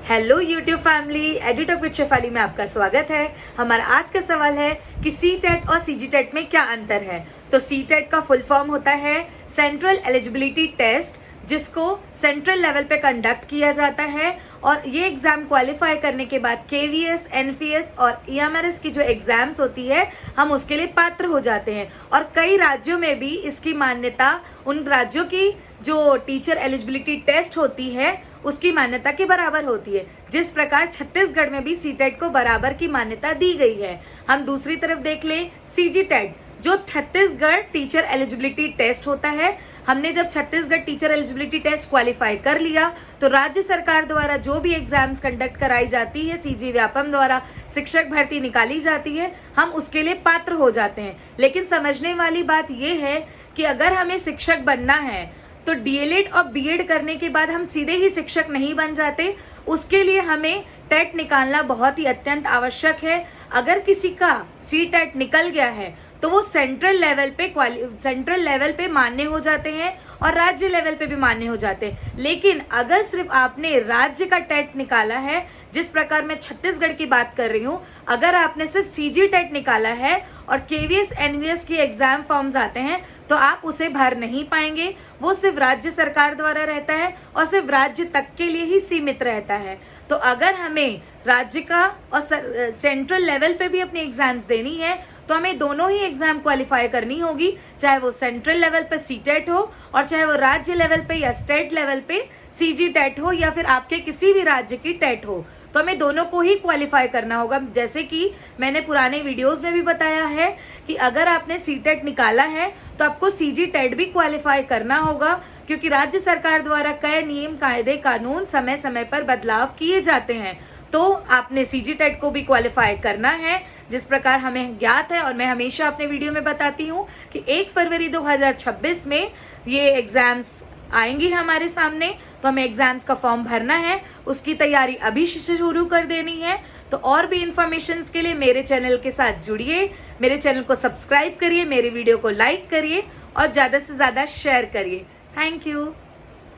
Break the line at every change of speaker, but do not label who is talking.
Hello YouTube family, एडिटॉक with Shefali में आपका स्वागत है। हमारा आज का सवाल है कि सीटेट और सीजीटेट में क्या अंतर है। तो सीटेट का फुल फॉर्म होता है सेंट्रल एलिजिबिलिटी टेस्ट, जिसको सेंट्रल लेवल पे कंडक्ट किया जाता है और ये एग्जाम क्वालिफाई करने के बाद केवीएस, एनपीएस और ईएमआरएस की जो एग्जाम्स होती है हम उसके लिए पात्र हो जाते हैं। और कई राज्यों में भी इसकी मान्यता उन राज्यों की जो टीचर एलिजिबिलिटी टेस्ट होती है उसकी मान्यता के बराबर होती है। जिस प्रकार छत्तीसगढ़ में भी सीटेट को बराबर की मान्यता दी गई है। हम दूसरी तरफ देख लें सीजीटेट, जो छत्तीसगढ़ टीचर एलिजिबिलिटी टेस्ट होता है। हमने जब Chhattisgarh teacher eligibility test qualify कर लिया तो राज्य सरकार द्वारा जो भी एग्जाम्स कंडक्ट कराई जाती है, सीजी व्यापम द्वारा शिक्षक भर्ती निकाली जाती है, हम उसके लिए पात्र हो जाते हैं। लेकिन समझने वाली बात यह है कि अगर हमें शिक्षक बनना है तो डीएलएड और बीएड करने के बाद हम सीधे ही शिक्षक नहीं बन जाते। उसके लिए हमें टेट निकालना बहुत ही अत्यंत आवश्यक है। अगर किसी का सीटेट निकल गया है तो वो सेंट्रल लेवल पे मान्य हो जाते हैं और राज्य लेवल पे भी मान्य हो जाते हैं। लेकिन अगर सिर्फ आपने राज्य का टेट निकाला है, जिस प्रकार मैं छत्तीसगढ़ की बात कर रही हूँ, अगर आपने सिर्फ सीजी टेट निकाला है और केवीएस एनवीएस की एग्जाम फॉर्म्स आते हैं तो आप उसे भर नहीं पाएंगे। वो सिर्फ राज्य सरकार द्वारा रहता है और सिर्फ राज्य तक के लिए ही सीमित रहता है। तो अगर हमें राज्य का और सेंट्रल लेवल पे भी अपनी एग्जाम्स देनी है तो हमें दोनों ही एग्जाम क्वालिफाई करनी होगी, चाहे वो सेंट्रल लेवल पे सीटेट हो और चाहे वो राज्य लेवल पे या स्टेट लेवल पे सीजीटेट हो या फिर आपके किसी भी राज्य की टेट हो। तो हमें दोनों को ही क्वालिफाई करना होगा। जैसे कि मैंने पुराने वीडियोस में भी बताया है कि अगर आपने सीटेट निकाला है तो आपको सीजीटेट भी क्वालिफाई करना होगा, क्योंकि राज्य सरकार द्वारा कई नियम, कायदे, कानून समय समय पर बदलाव किए जाते हैं। तो आपने सीजीटेट को भी क्वालिफाई करना है। जिस प्रकार हमें ज्ञात है और मैं हमेशा अपने वीडियो में बताती हूँ कि 1 फरवरी 2026 में ये एग्जाम्स आएंगी हमारे सामने, तो हमें एग्जाम्स का फॉर्म भरना है। उसकी तैयारी अभी से शुरू कर देनी है। तो और भी इंफॉर्मेशंस के लिए मेरे चैनल के साथ जुड़िए, मेरे चैनल को सब्सक्राइब करिए, मेरे वीडियो को लाइक करिए और ज़्यादा से ज़्यादा शेयर करिए। Thank you.